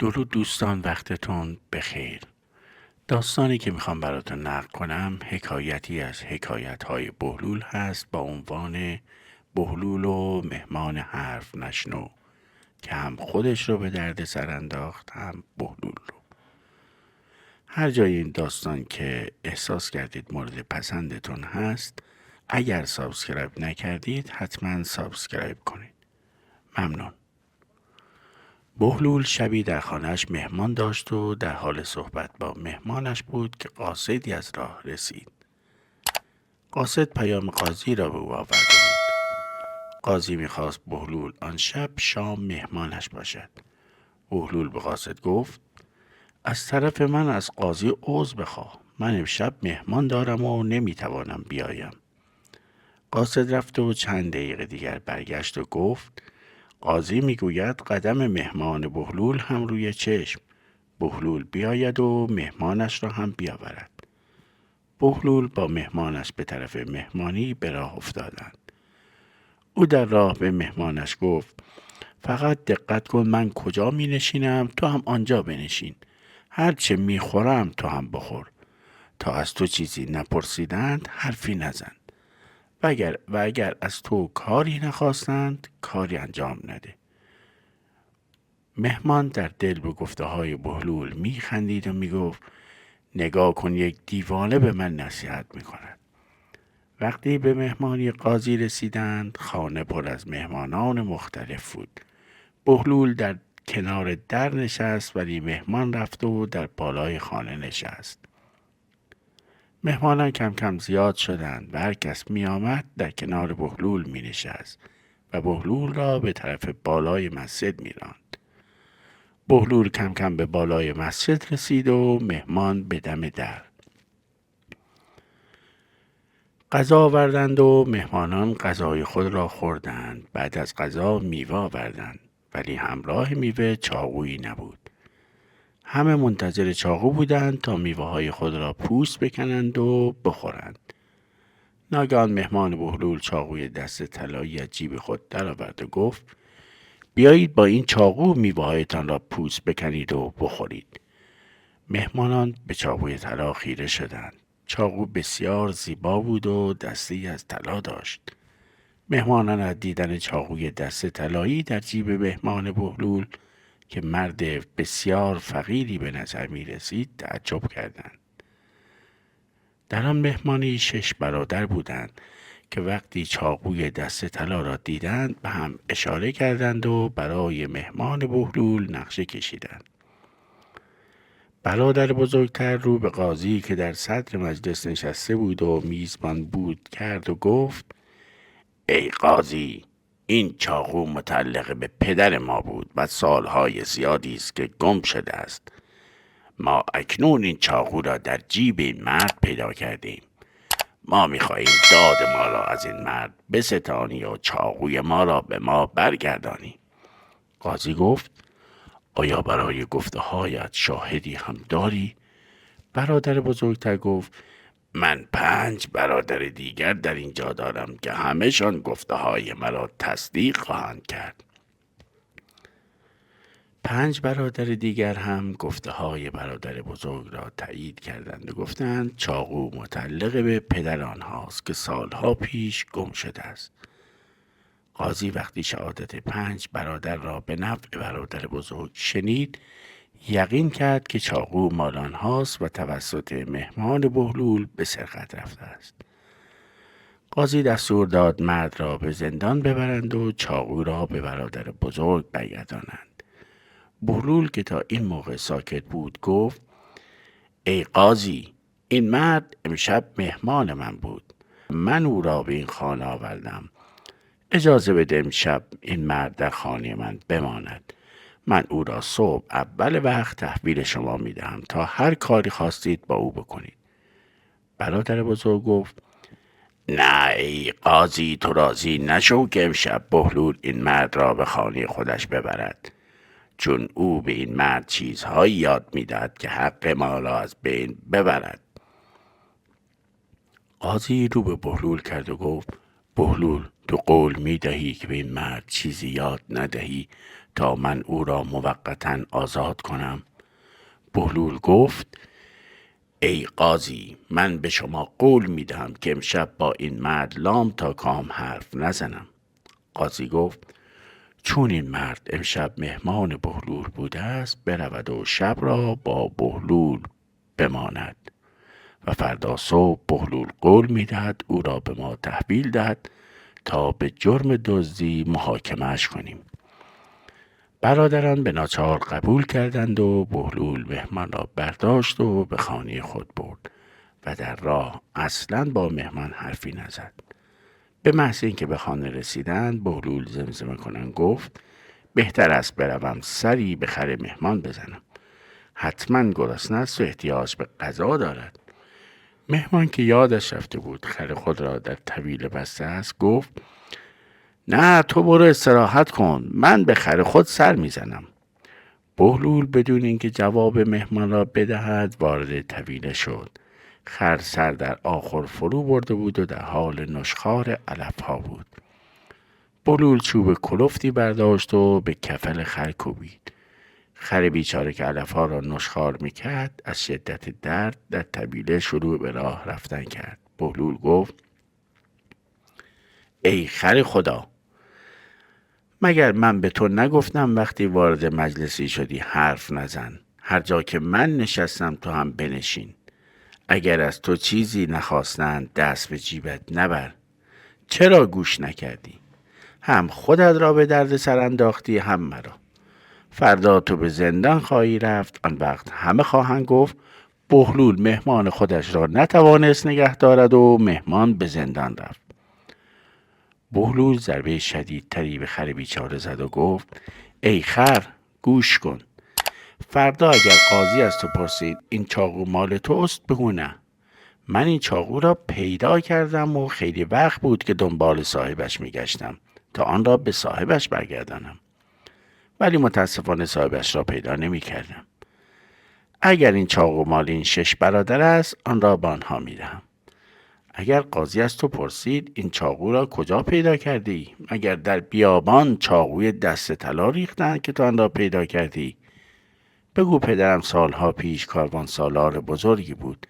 درود دوستان، وقتتون بخیر. داستانی که میخوام براتون نقل کنم حکایتی از حکایت‌های بهلول هست با عنوان بهلول و مهمان حرف نشنو که هم خودش رو به درد سر انداخت هم بهلول رو. هر جای این داستان که احساس کردید مورد پسندتون هست، اگر سابسکرایب نکردید حتما سابسکرایب کنید. ممنون. بهلول شبی در خانه‌اش مهمان داشت و در حال صحبت با مهمانش بود که قاصدی از راه رسید. قاصد پیام قاضی را به او آورده بود. قاضی می‌خواست بهلول آن شب شام مهمانش باشد. بهلول به قاصد گفت: از طرف من از قاضی عذر بخواه. من امشب مهمان دارم و نمیتوانم بیایم. قاصد رفت و چند دقیقه دیگر برگشت و گفت: قاضی میگوید قدم مهمان بهلول هم روی چشم. بهلول بیاید و مهمانش را هم بیاورد. بهلول با مهمانش به طرف مهمانی به راه افتادند. او در راه به مهمانش گفت: فقط دقت کن من کجا می نشینم تو هم آنجا بنشین. هرچه می خورم تو هم بخور. تا از تو چیزی نپرسیدند حرفی نزن. و اگر از تو کاری نخواستند کاری انجام نده. مهمان در دل به گفته های بهلول می خندید و می گفت: نگاه کن یک دیوانه به من نصیحت می کند. وقتی به مهمانی قاضی رسیدند خانه پر از مهمانان مختلف بود. بهلول در کنار در نشست ولی مهمان رفت و در بالای خانه نشست. مهمانان کم کم زیاد شدند و هر کس می آمد در کنار بهلول می نشست و بهلول را به طرف بالای مسجد می راند. بهلول کم کم به بالای مسجد رسید و مهمان به دم در. غذا آوردند و مهمانان غذای خود را خوردند. بعد از غذا میوه آوردند ولی همراه میوه چاقویی نبود. همه منتظر چاقو بودند تا میوه های خود را پوست بکنند و بخورند. ناگهان مهمان بهلول چاقوی دست طلایی از جیب خود درآورد و گفت: بیایید با این چاقو میوه هایتان را پوست بکنید و بخورید. مهمانان به چاقوی طلا خیره شدند. چاقو بسیار زیبا بود و دستی از طلا داشت. مهمانان از دیدن چاقوی دست طلایی در جیب مهمان بهلول که مرد بسیار فقیری به نظر می رسید تعجب کردند. در آن مهمانی 6 برادر بودند که وقتی چاقوی دست طلا را دیدند به هم اشاره کردند و برای مهمان بهلول نقشه کشیدند. برادر بزرگتر رو به قاضی که در صدر مجلس نشسته بود و میزبان بود کرد و گفت: ای قاضی، این چاقو متعلق به پدر ما بود و سالهای زیادی است که گم شده است. ما اکنون این چاقو را در جیب این مرد پیدا کردیم. ما می‌خواهیم داد ما را از این مرد بستانی و چاقوی ما را به ما برگردانی. قاضی گفت: آیا برای گفته هایت شاهدی هم داری؟ برادر بزرگتر گفت: من 5 برادر دیگر در اینجا دارم که همه‌شان گفته های مرا تصدیق خواهند کرد. 5 برادر دیگر هم گفته های برادر بزرگ را تایید کردند و گفتند چاقو متعلق به پدر آنهاست که سالها پیش گم شده است. قاضی وقتی شهادت 5 برادر را به نفع برادر بزرگ شنید یقین کرد که چاقو مال آنهاست و توسط مهمان بهلول به سرقت رفته است. قاضی دستور داد مرد را به زندان ببرند و چاقو را به برادر بزرگ برگردانند. بهلول که تا این موقع ساکت بود گفت: ای قاضی، این مرد امشب مهمان من بود. من او را به این خانه آوردم. اجازه بده امشب این مرد در خانه من بماند. من او را صبح اول وقت تحویل شما میدهم تا هر کاری خواستید با او بکنید. برادر بزرگ گفت: نه ای قاضی، تو راضی نشو که امشب بهلول این مرد را به خانه خودش ببرد، چون او به این مرد چیزهایی یاد میدهد که حق ما را از بین ببرد. قاضی رو به بهلول کرد و گفت: بهلول، تو قول میدهی که به این مرد چیزی یاد ندهی تا من او را موقتا آزاد کنم؟ بهلول گفت: ای قاضی، من به شما قول میدهم که امشب با این مرد لام تا کام حرف نزنم. قاضی گفت: چون این مرد امشب مهمان بهلول بوده است، برود و شب را با بهلول بماند و فردا صبح بهلول قول میدهد او را به ما تحویل دهد تا به جرم دزدی محاکمه‌اش کنیم. برادران به ناچار قبول کردند و بهلول مهمان را برداشت و به خانه خود برد و در راه اصلاً با مهمان حرفی نزد. به محض اینکه به خانه رسیدند، بهلول زمزمه کنان گفت: بهتر است بروم سری به خر مهمان بزنم. حتما گرسنه است و احتیاج به غذا دارد. مهمان که یادش رفته بود خر خود را در طویله بسته است، گفت: نه، تو برو استراحت کن، من به خر خود سر میزنم. بهلول بدون اینکه جواب مهمان را بدهد وارد طویله شد. خر سر در آخر فرو برده بود و در حال نشخوار علفها بود. بهلول چوب کلفتی برداشت و به کفل خر کوبید. خر بیچاره که علفها را نشخوار میکرد از شدت درد در طویله شروع به راه رفتن کرد. بهلول گفت: ای خر خدا، مگر من به تو نگفتم وقتی وارد مجلسی شدی حرف نزن؟ هر جا که من نشستم تو هم بنشین. اگر از تو چیزی نخواستند دست به جیبت نبر. چرا گوش نکردی؟ هم خودت را به درد سر انداختی، هم مرا. فردا تو به زندان خواهی رفت. آن وقت همه خواهند گفت بهلول مهمان خودش را نتوانست نگه دارد و مهمان به زندان رفت. بهلول ضربه شدیدتری به خر بیچاره زد و گفت: ای خر، گوش کن. فردا اگر قاضی از تو پرسید این چاقو مال توست، بگو نه. من این چاقو را پیدا کردم و خیلی وقت بود که دنبال صاحبش میگشتم تا آن را به صاحبش برگردانم، ولی متاسفانه صاحبش را پیدا نمی کردم. اگر این چاقو مال این 6 برادر است، آن را به آنها می دهم. اگر قاضی از تو پرسید این چاقو را کجا پیدا کردی؟ مگر در بیابان چاقوی دست طلا ریختند که تو آن را پیدا کردی؟ بگو پدرم سالها پیش کاروان سالار بزرگی بود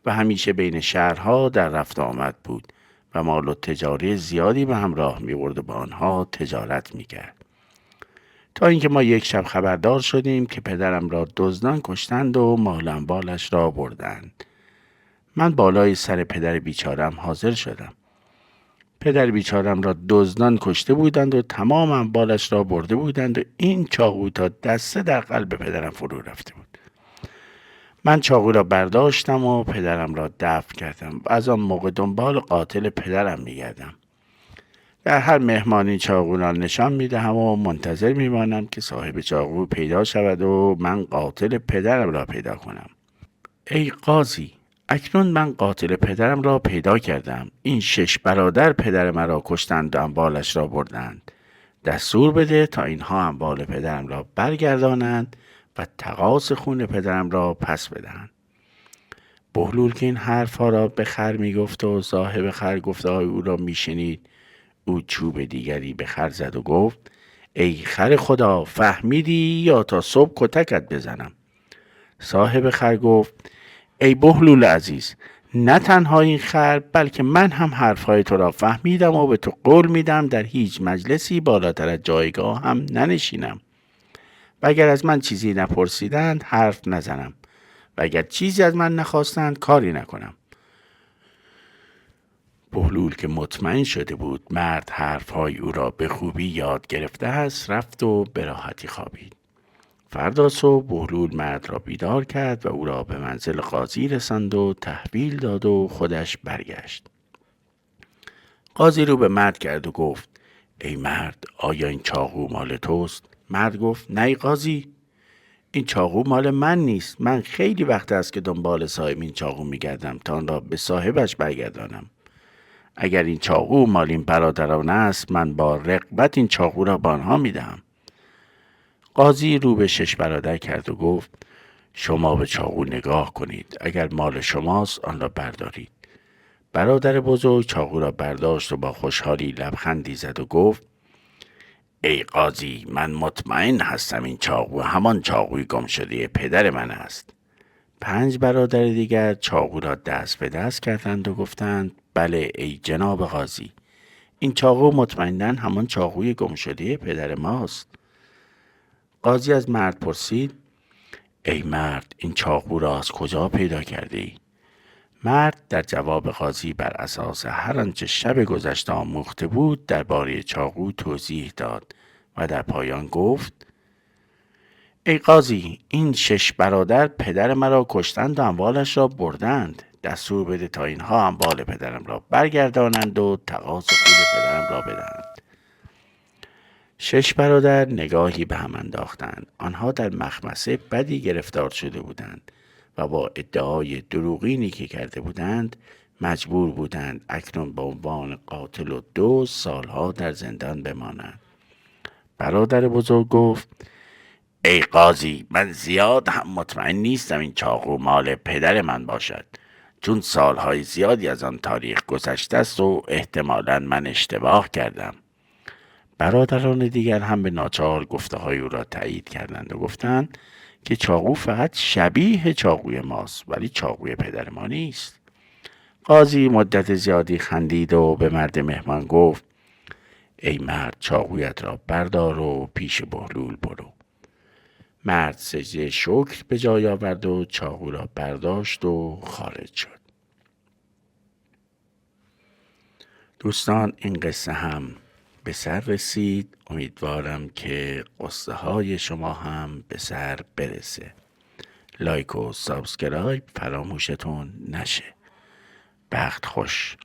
و همیشه بین شهرها در رفت آمد بود و مال و تجاری زیادی به همراه می برد و با آنها تجارت می کرد. تا اینکه ما یک شب خبردار شدیم که پدرم را دزدان کشتند و مال و اموالش را بردند. من بالای سر پدر بیچارم حاضر شدم. پدر بیچارم را دزدان کشته بودند و تمام اموالش را برده بودند و این چاقو تا دسته در قلب پدرم فرو رفته بود. من چاقو را برداشتم و پدرم را دفن کردم و از آن موقع دنبال قاتل پدرم میگردم. در هر مهمانی چاقو را نشان میدهم و منتظر میمانم که صاحب چاقو پیدا شود و من قاتل پدرم را پیدا کنم. ای قاضی، اکنون من قاتل پدرم را پیدا کردم. این 6 برادر پدر مرا کشتند و اموالش را بردند. دستور بده تا اینها اموال پدرم را برگردانند و تقاص خون پدرم را پس بدهند. بهلول که این حرفها را به خر میگفت و صاحب خر گفته‌های او را میشنید، او چوب دیگری به خر زد و گفت: ای خر خدا، فهمیدی یا تا صبح کتکت بزنم؟ صاحب خر گفت: ای بهلول عزیز، نه تنها این خر بلکه من هم حرفهای تو را فهمیدم و به تو قول میدم در هیچ مجلسی بالاتر از جایگاه هم ننشینم و اگر از من چیزی نپرسیدند حرف نزنم و اگر چیزی از من نخواستند کاری نکنم. بهلول که مطمئن شده بود مرد حرفهای او را به خوبی یاد گرفته است، رفت و به راحتی خوابید. فردا صبح بهلول مرد را بیدار کرد و او را به منزل قاضی رساند و تحویل داد و خودش برگشت. قاضی رو به مرد کرد و گفت: ای مرد، آیا این چاقو مال توست؟ مرد گفت: نه ای قاضی، این چاقو مال من نیست. من خیلی وقت است که دنبال صاحب این چاقو میگردم تا آن را به صاحبش برگردانم. اگر این چاقو مال این برادران است، من با رغبت این چاقو را به آنها میدهم. قاضی رو به 6 برادر کرد و گفت: شما به چاقو نگاه کنید، اگر مال شماست آن را بردارید. برادر بزرگ چاقو را برداشت و با خوشحالی لبخندی زد و گفت: ای قاضی، من مطمئن هستم این چاقو همان چاقوی گم شده پدر من است. 5 برادر دیگر چاقو را دست به دست کردند و گفتند بله ای جناب قاضی، این چاقو مطمئناً همان چاقوی گم شده پدر ماست. قاضی از مرد پرسید ای مرد، این چاقو را از کجا پیدا کرده ای؟ مرد در جواب قاضی بر اساس هر آنچه شب گذشته آموخته بود درباره چاقو توضیح داد و در پایان گفت ای قاضی، این 6 برادر پدر مرا کشتند و اموالش را بردند. دستور بده تا اینها اموال پدرم را برگردانند و تقاضا پول پدرم را بدهند. 6 برادر نگاهی به هم انداختند. آنها در مخمصه بدی گرفتار شده بودند و با ادعای دروغینی که کرده بودند مجبور بودند اکنون به عنوان قاتل و دزد سالها در زندان بمانند. برادر بزرگ گفت ای قاضی، من زیاد هم مطمئن نیستم این چاقو مال پدر من باشد، چون سالهای زیادی از آن تاریخ گذشته است و احتمالاً من اشتباه کردم. برادران دیگر هم به ناچار گفته‌های او را تایید کردند و گفتند که چاقو فقط شبیه چاقوی ماست ولی چاقوی پدر ما نیست. قاضی مدت زیادی خندید و به مرد مهمان گفت ای مرد، چاقویت را بردار و پیش بهلول برو. مرد سجده شکر به جای آورد و چاقو را برداشت و خارج شد. دوستان، این قصه هم به سر رسید. امیدوارم که قصه های شما هم به سر برسه. لایک و سابسکرایب فراموشتون نشه. بخت خوش.